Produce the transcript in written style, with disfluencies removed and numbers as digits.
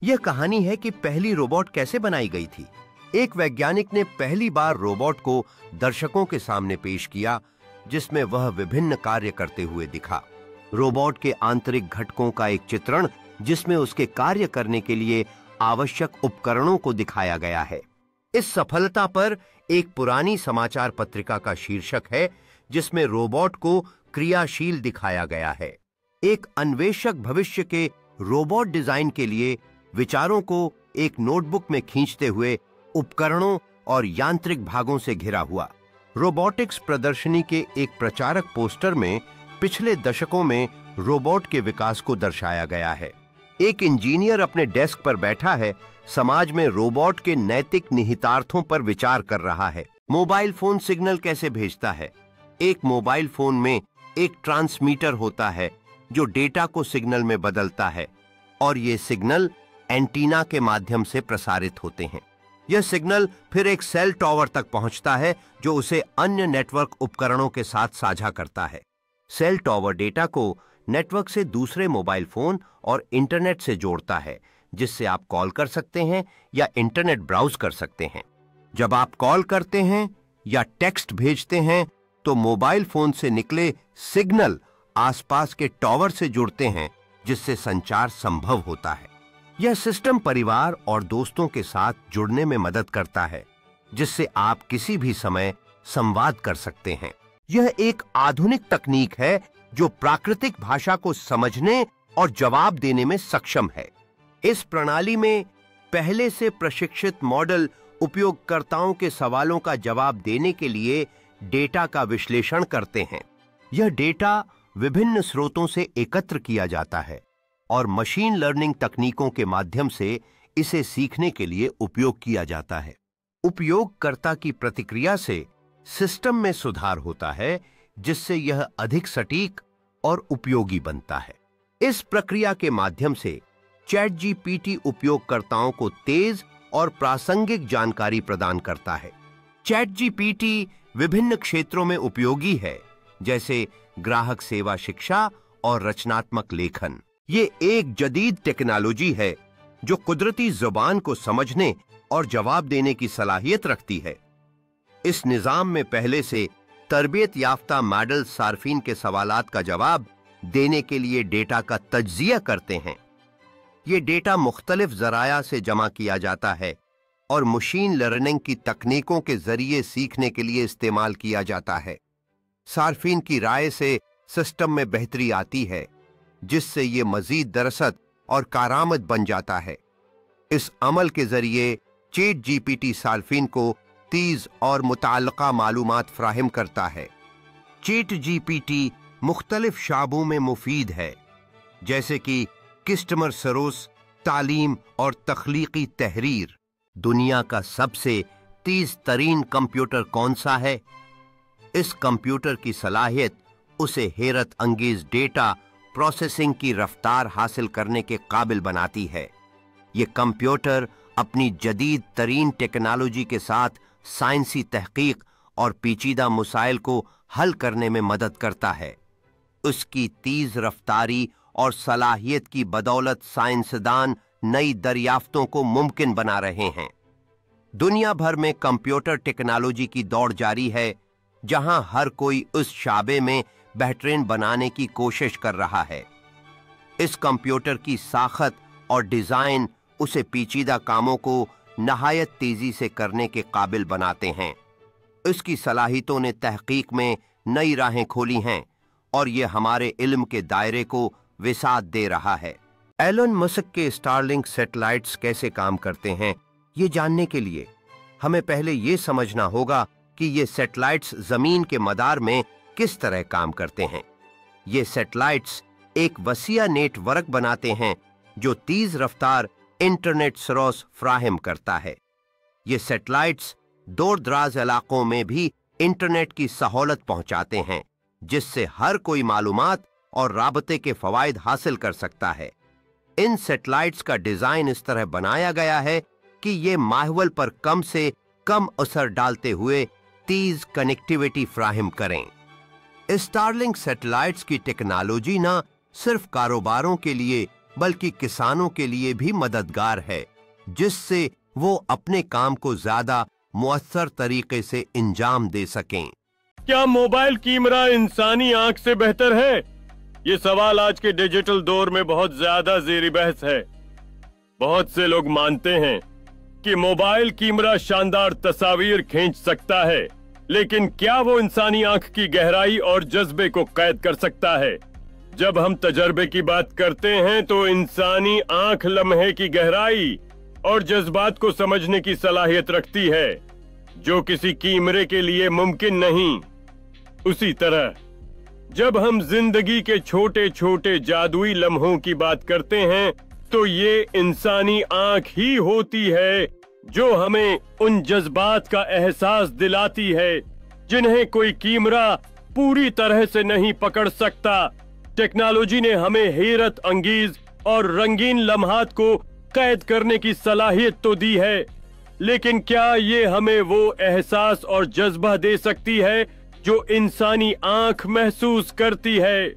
यह कहानी है कि पहली रोबोट कैसे बनाई गई थी। एक वैज्ञानिक ने पहली बार रोबोट को दर्शकों के सामने पेश किया, जिसमें वह विभिन्न कार्य करते हुए दिखा। रोबोट के आंतरिक घटकों का एक चित्रण, जिसमें उसके कार्य करने के लिए आवश्यक उपकरणों को दिखाया गया है। इस सफलता पर एक पुरानी समाचार पत्रिका का शीर्षक है, जिसमें रोबोट को क्रियाशील दिखाया गया है। एक अन्वेषक भविष्य के रोबोट डिजाइन के लिए विचारों को एक नोटबुक में खींचते हुए उपकरणों और यांत्रिक भागों से घिरा हुआ। रोबोटिक्स प्रदर्शनी के एक प्रचारक पोस्टर में पिछले दशकों में रोबोट के विकास को दर्शाया गया है। एक इंजीनियर अपने डेस्क पर बैठा है, समाज में रोबोट के नैतिक निहितार्थों पर विचार कर रहा है। मोबाइल फोन सिग्नल कैसे भेजता है? एक मोबाइल फोन में एक ट्रांसमीटर होता है जो डेटा को सिग्नल में बदलता है, और ये सिग्नल एंटीना के माध्यम से प्रसारित होते हैं। यह सिग्नल फिर एक सेल टॉवर तक पहुंचता है, जो उसे अन्य नेटवर्क उपकरणों के साथ साझा करता है। सेल टॉवर डेटा को नेटवर्क से दूसरे मोबाइल फोन और इंटरनेट से जोड़ता है, जिससे आप कॉल कर सकते हैं या इंटरनेट ब्राउज कर सकते हैं। जब आप कॉल करते हैं या टेक्स्ट भेजते हैं, तो मोबाइल फोन से निकले सिग्नल आसपास के टॉवर से जुड़ते हैं, जिससे संचार संभव होता है। यह सिस्टम परिवार और दोस्तों के साथ जुड़ने में मदद करता है, जिससे आप किसी भी समय संवाद कर सकते हैं। यह एक आधुनिक तकनीक है जो प्राकृतिक भाषा को समझने और जवाब देने में सक्षम है। इस प्रणाली में पहले से प्रशिक्षित मॉडल उपयोगकर्ताओं के सवालों का जवाब देने के लिए डेटा का विश्लेषण करते हैं। यह डेटा विभिन्न स्रोतों से एकत्र किया जाता है और मशीन लर्निंग तकनीकों के माध्यम से इसे सीखने के लिए उपयोग किया जाता है। उपयोगकर्ता की प्रतिक्रिया से सिस्टम में सुधार होता है, जिससे यह अधिक सटीक और उपयोगी बनता है। इस प्रक्रिया के माध्यम से चैट जीपीटी उपयोगकर्ताओं को तेज और प्रासंगिक जानकारी प्रदान करता है। चैट जीपीटी विभिन्न क्षेत्रों में उपयोगी है, जैसे ग्राहक सेवा, शिक्षा और रचनात्मक लेखन। ये एक जदीद टेक्नोलॉजी है जो कुदरती जुबान को समझने और जवाब देने की सलाहियत रखती है। इस निजाम में पहले से तरबियत याफ्ता मॉडल सार्फिन के सवालात का जवाब देने के लिए डेटा का तज्जिया करते हैं। ये डेटा मुख्तलिफ जराया से जमा किया जाता है और मशीन लर्निंग की तकनीकों के जरिए सीखने के लिए इस्तेमाल किया जाता है। सार्फिन की राय से सिस्टम में बेहतरी आती है, जिससे ये मजीद दरसत और कारआमद बन जाता है। इस अमल के जरिए चैट जीपीटी सार्फिन को तेज और मुताल्लिका मालूमात फ्राहम करता है। चैट जीपीटी मुख्तलिफ शाबों में मुफीद है, जैसे कि कस्टमर सर्विस, तालीम और तख्लीकी तहरीर। दुनिया का सबसे तेज तरीन कंप्यूटर कौन सा है? इस कंप्यूटर की सलाहियत उसे हैरत अंगेज डेटा प्रोसेसिंग की रफ्तार हासिल करने के काबिल बनाती है। ये कंप्यूटर अपनी जदीद तरीन टेक्नोलॉजी के साथ साइंसी तहकीक और पेचीदा मसाइल को हल करने में मदद करता है। उसकी तेज रफ्तारी और सलाहियत की बदौलत साइंसदान नई दरियाफ्तों को मुमकिन बना रहे हैं। दुनिया भर में कंप्यूटर टेक्नोलॉजी की दौड़ जारी है, जहां हर कोई उस शाबे में बेहतरीन बनाने की कोशिश कर रहा है। इस कंप्यूटर की साखत और डिजाइन उसे पेचीदा कामों को नहायत तेजी से करने के काबिल बनाते हैं। इसकी सलाहियतों ने तहकीक में नई राहें खोली हैं और यह हमारे इल्म के दायरे को विसात दे रहा है। एलन मस्क के स्टारलिंक सैटेलाइट्स कैसे काम करते हैं, ये जानने के लिए हमें पहले ये समझना होगा कि ये सैटेलाइट्स जमीन के मदार में किस तरह काम करते हैं। ये सैटेलाइट्स एक वसीया नेटवर्क बनाते हैं जो तेज रफ्तार इंटरनेट सर्विस फ्राहम करता है। ये सैटेलाइट्स दूर दराज इलाकों में भी इंटरनेट की सहूलत पहुंचाते हैं, जिससे हर कोई मालूमात और राबते के फवायद हासिल कर सकता है। इन सैटेलाइट्स का डिजाइन इस तरह बनाया गया है कि ये माहौल पर कम से कम असर डालते हुए तेज कनेक्टिविटी फ्राहम करें। स्टारलिंक सैटेलाइट्स की टेक्नोलॉजी न सिर्फ कारोबारों के लिए बल्कि किसानों के लिए भी मददगार है, जिससे वो अपने काम को ज्यादा मुअस्सर तरीके से अंजाम दे सकें। क्या मोबाइल कैमरा इंसानी आंख से बेहतर है? ये सवाल आज के डिजिटल दौर में बहुत ज्यादा ज़ेरी बहस है। बहुत से लोग मानते हैं कि मोबाइल कैमरा शानदार तस्वीर खींच सकता है, लेकिन क्या वो इंसानी आंख की गहराई और जज्बे को कैद कर सकता है? जब हम तजर्बे की बात करते हैं तो इंसानी आंख लम्हे की गहराई और जज्बात को समझने की सलाहियत रखती है, जो किसी कैमरे के लिए मुमकिन नहीं। उसी तरह जब हम जिंदगी के छोटे छोटे जादुई लम्हों की बात करते हैं तो ये इंसानी आंख ही होती है जो हमें उन जज्बात का एहसास दिलाती है जिन्हें कोई कैमरा पूरी तरह से नहीं पकड़ सकता। टेक्नोलॉजी ने हमें हैरत अंगेज और रंगीन लम्हात को कैद करने की सलाहियत तो दी है, लेकिन क्या ये हमें वो एहसास और जज्बा दे सकती है जो इंसानी आंख महसूस करती है?